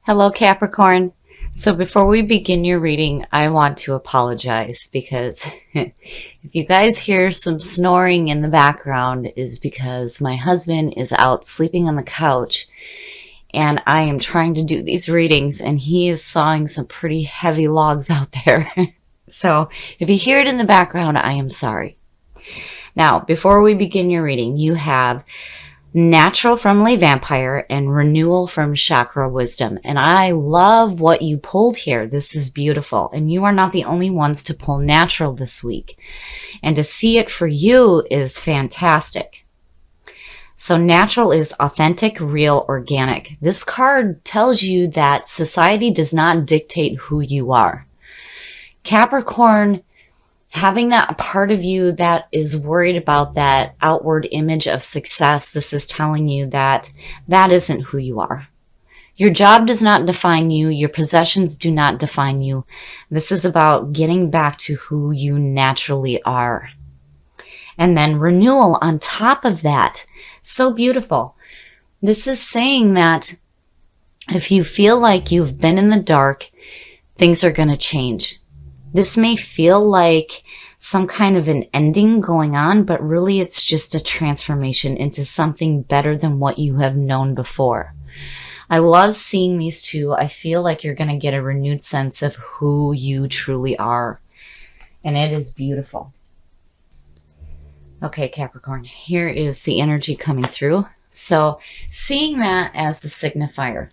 Hello, Capricorn. So before we begin your reading, I want to apologize because if you guys hear some snoring in the background is because my husband is out sleeping on the couch and I am trying to do these readings and he is sawing some pretty heavy logs out there. So if you hear it in the background, I am sorry. Now, before we begin your reading, you have Natural from Lay Vampire and Renewal from Chakra Wisdom. And I love what you pulled here. This is beautiful. And you are not the only ones to pull Natural this week. And to see it for you is fantastic. So Natural is authentic, real, organic. This card tells you that society does not dictate who you are. Capricorn, having that part of you that is worried about that outward image of success, this is telling you that that isn't who you are. Your job does not define you. Your possessions do not define you. This is about getting back to who you naturally are. And then renewal on top of that. So beautiful. This is saying that if you feel like you've been in the dark, things are going to change. This may feel like some kind of an ending going on, but really it's just a transformation into something better than what you have known before. I love seeing these two. I feel like you're going to get a renewed sense of who you truly are. And it is beautiful. Okay, Capricorn, here is the energy coming through. So seeing that as the signifier,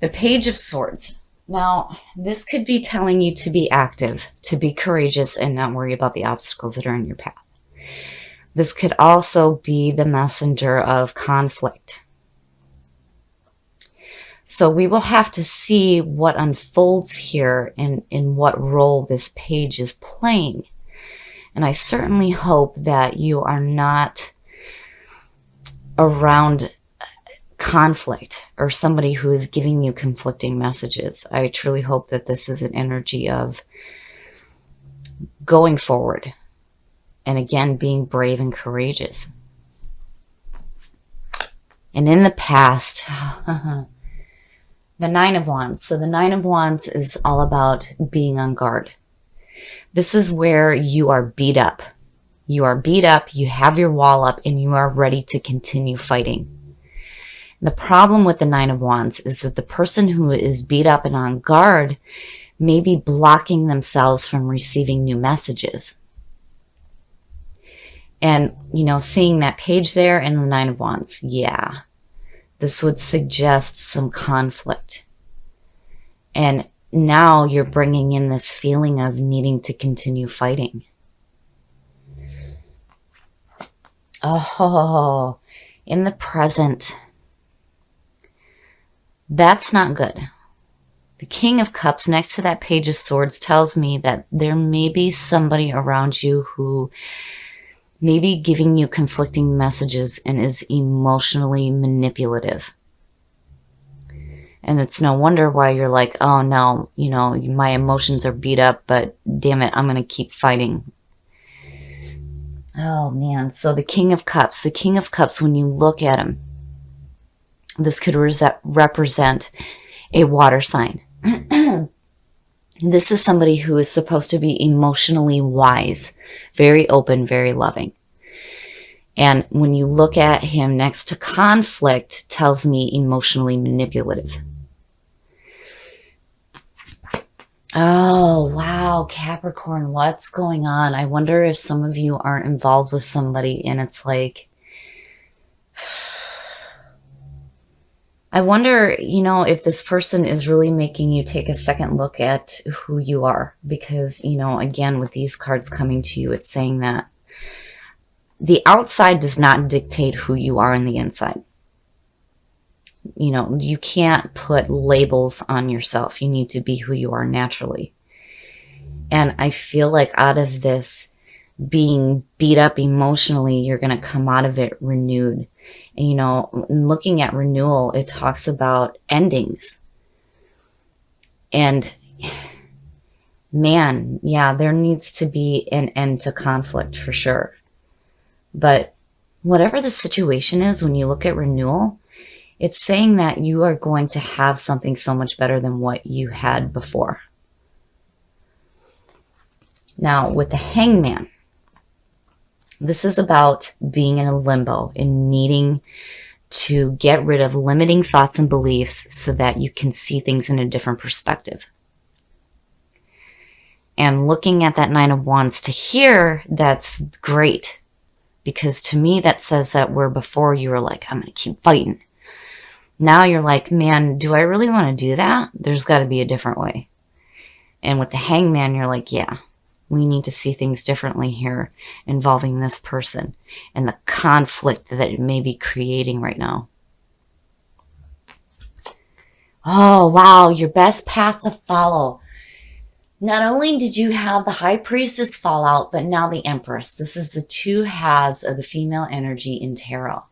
the Page of Swords. Now, this could be telling you to be active, to be courageous, and not worry about the obstacles that are in your path. This could also be the messenger of conflict. So we will have to see what unfolds here and in what role this page is playing. And I certainly hope that you are not around conflict or somebody who is giving you conflicting messages. I truly hope that this is an energy of going forward and again being brave and courageous. And in the past, the Nine of Wands. So the Nine of Wands is all about being on guard. This is where you are beat up. You are beat up, you have your wall up, and you are ready to continue fighting. The problem with the Nine of Wands is that the person who is beat up and on guard may be blocking themselves from receiving new messages. And, you know, seeing that page there and the Nine of Wands, yeah, this would suggest some conflict. And now you're bringing in this feeling of needing to continue fighting. Oh, in the present, that's not good. The King of Cups next to that Page of Swords tells me that there may be somebody around you who may be giving you conflicting messages and is emotionally manipulative. And it's no wonder why you're like, oh no, you know, my emotions are beat up, but damn it, I'm going to keep fighting. Oh man, so the King of Cups, when you look at him, this could represent a water sign. This is somebody who is supposed to be emotionally wise, very open, very loving. And when you look at him next to conflict, tells me emotionally manipulative. Oh, wow, Capricorn, what's going on? I wonder if some of you aren't involved with somebody and it's like, I wonder, you know, if this person is really making you take a second look at who you are. Because, you know, again, with these cards coming to you, it's saying that the outside does not dictate who you are on the inside. You know, you can't put labels on yourself. You need to be who you are naturally. And I feel like out of this being beat up emotionally, you're going to come out of it renewed. And, you know, looking at renewal, it talks about endings. And man, yeah, there needs to be an end to conflict for sure. But whatever the situation is, when you look at renewal, It's saying that you are going to have something so much better than what you had before. Now, with the Hangman, this is about being in a limbo and needing to get rid of limiting thoughts and beliefs so that you can see things in a different perspective. And looking at that Nine of Wands to here, that's great. Because to me, that says that where before you were like, I'm going to keep fighting. Now you're like, man, do I really want to do that? There's got to be a different way. And with the Hangman, you're like, yeah, we need to see things differently here involving this person and the conflict that it may be creating right now. Oh, wow, your best path to follow. Not only did you have the High Priestess fall out, but now the Empress. This is the two halves of the female energy in tarot.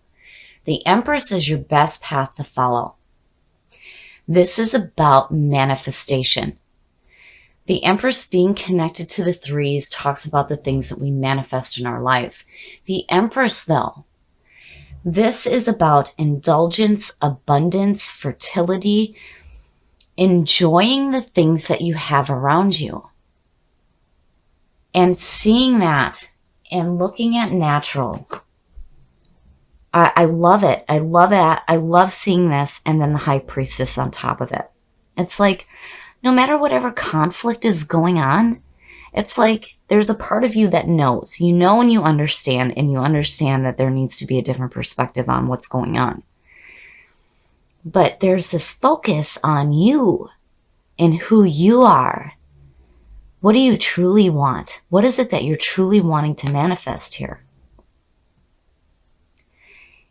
The Empress is your best path to follow. This is about manifestation. The Empress being connected to the threes talks about the things that we manifest in our lives. The Empress, though, this is about indulgence, abundance, fertility, enjoying the things that you have around you. And seeing that and looking at natural. I love it. I love that. I love seeing this. And then the High Priestess on top of it. It's like, no matter whatever conflict is going on, it's like there's a part of you that knows. You know and you understand that there needs to be a different perspective on what's going on. But there's this focus on you and who you are. What do you truly want? What is it that you're truly wanting to manifest here?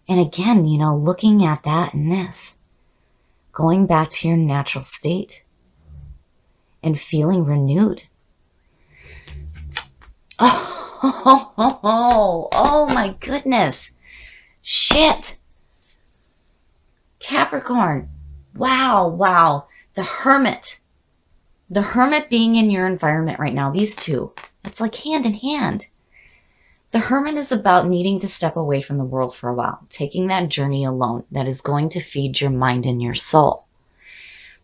And again, you know, looking at that and this, going back to your natural state and feeling renewed. Oh my goodness. Shit. Capricorn. Wow. The Hermit. The Hermit being in your environment right now, these two, it's like hand in hand. The Hermit is about needing to step away from the world for a while, taking that journey alone that is going to feed your mind and your soul.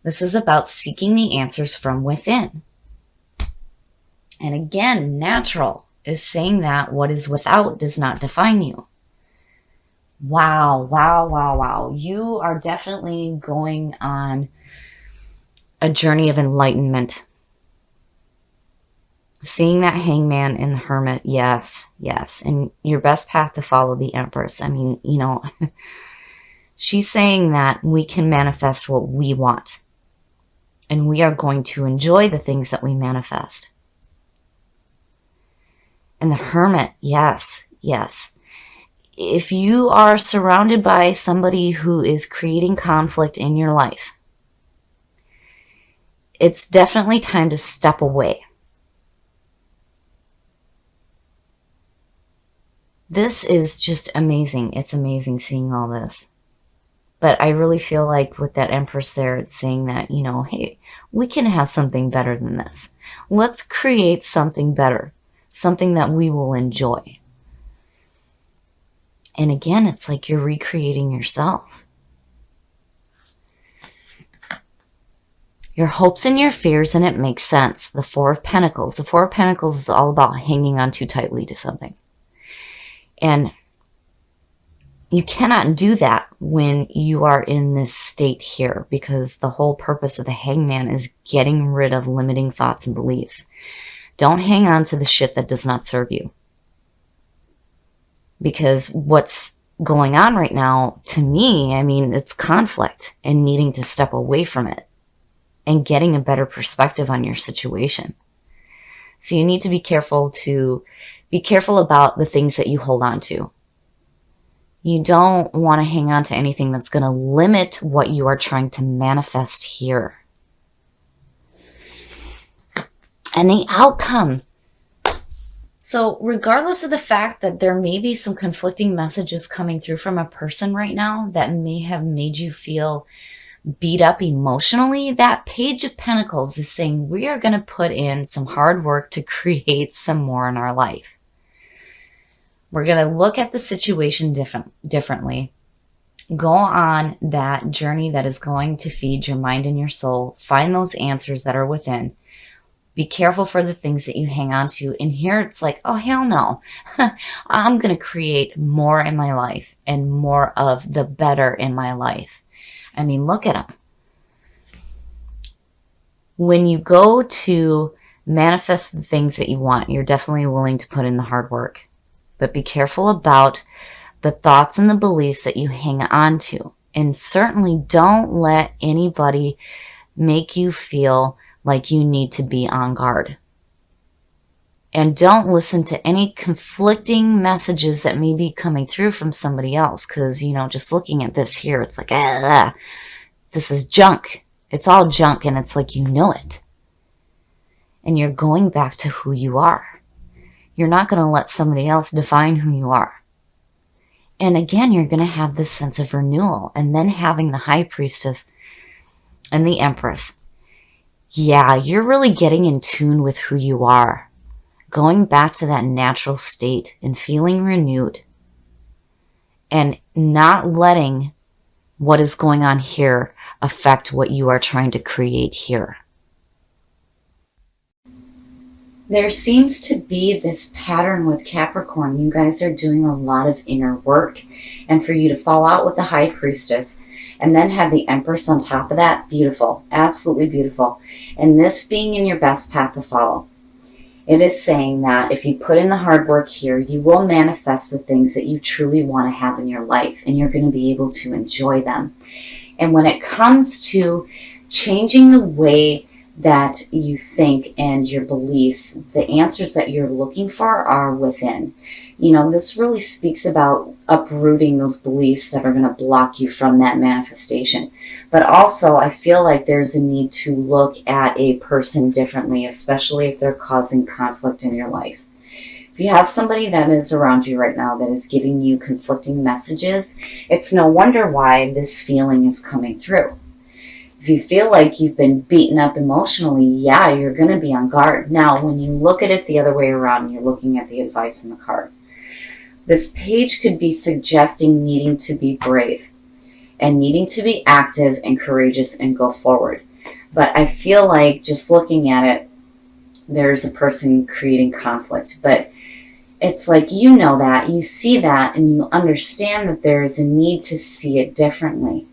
This is about seeking the answers from within. And again, natural is saying that what is without does not define you. Wow. You are definitely going on a journey of enlightenment. Seeing that Hangman and the Hermit, yes. And your best path to follow the Empress. I mean, you know, she's saying that we can manifest what we want. And we are going to enjoy the things that we manifest. And the Hermit, yes. If you are surrounded by somebody who is creating conflict in your life, it's definitely time to step away. This is just amazing. It's amazing seeing all this. But I really feel like with that Empress there, it's saying that, you know, hey, we can have something better than this. Let's create something better, something that we will enjoy. And again, it's like you're recreating yourself. Your hopes and your fears, and it makes sense. The Four of Pentacles. The Four of Pentacles is all about hanging on too tightly to something. And you cannot do that when you are in this state here, because the whole purpose of the Hangman is getting rid of limiting thoughts and beliefs. Don't hang on to the shit that does not serve you. Because what's going on right now, to me, I mean, it's conflict and needing to step away from it and getting a better perspective on your situation. So you need to be careful about the things that you hold on to. You don't want to hang on to anything that's going to limit what you are trying to manifest here. And the outcome. So regardless of the fact that there may be some conflicting messages coming through from a person right now that may have made you feel beat up emotionally, that Page of Pentacles is saying we are going to put in some hard work to create some more in our life. We're going to look at the situation differently. Go on that journey that is going to feed your mind and your soul. Find those answers that are within. Be careful for the things that you hang on to. And here it's like, oh, hell no. I'm going to create more in my life and more of the better in my life. I mean, look at them. When you go to manifest the things that you want, you're definitely willing to put in the hard work. But be careful about the thoughts and the beliefs that you hang on to. And certainly don't let anybody make you feel like you need to be on guard. And don't listen to any conflicting messages that may be coming through from somebody else. Because, just looking at this here, it's like, this is junk. It's all junk, and it's like you know it. And you're going back to who you are. You're not going to let somebody else define who you are. And again, you're going to have this sense of renewal. And then having the High Priestess and the Empress. Yeah, you're really getting in tune with who you are. Going back to that natural state and feeling renewed. And not letting what is going on here affect what you are trying to create here. There seems to be this pattern with Capricorn. You guys are doing a lot of inner work. And for you to fall out with the High Priestess and then have the Empress on top of that, beautiful. Absolutely beautiful. And this being in your best path to follow. It is saying that if you put in the hard work here, you will manifest the things that you truly want to have in your life. And you're going to be able to enjoy them. And when it comes to changing the way that you think and your beliefs, the answers that you're looking for are within. This really speaks about uprooting those beliefs that are going to block you from that manifestation. But also, I feel like there's a need to look at a person differently, especially if they're causing conflict in your life. If you have somebody that is around you right now that is giving you conflicting messages, it's no wonder why this feeling is coming through. If you feel like you've been beaten up emotionally, yeah, you're going to be on guard. Now, when you look at it the other way around, you're looking at the advice in the card. This page could be suggesting needing to be brave and needing to be active and courageous and go forward. But I feel like just looking at it, there's a person creating conflict. But it's like you know that, you see that, and you understand that there is a need to see it differently.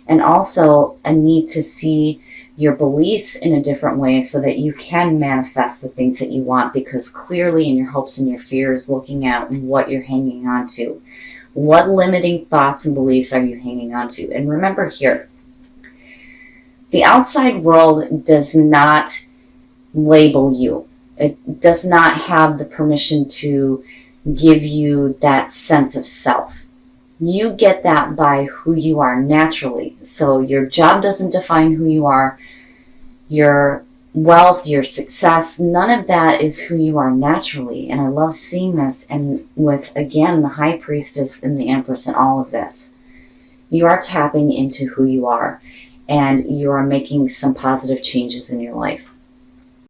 And also a need to see your beliefs in a different way so that you can manifest the things that you want, because clearly in your hopes and your fears, looking at what you're hanging on to. What limiting thoughts and beliefs are you hanging on to? And remember here, the outside world does not label you. It does not have the permission to give you that sense of self. You get that by who you are naturally. So your job doesn't define who you are. Your wealth, your success, none of that is who you are naturally. And I love seeing this. And with, again, the High Priestess and the Empress and all of this, you are tapping into who you are. And you are making some positive changes in your life.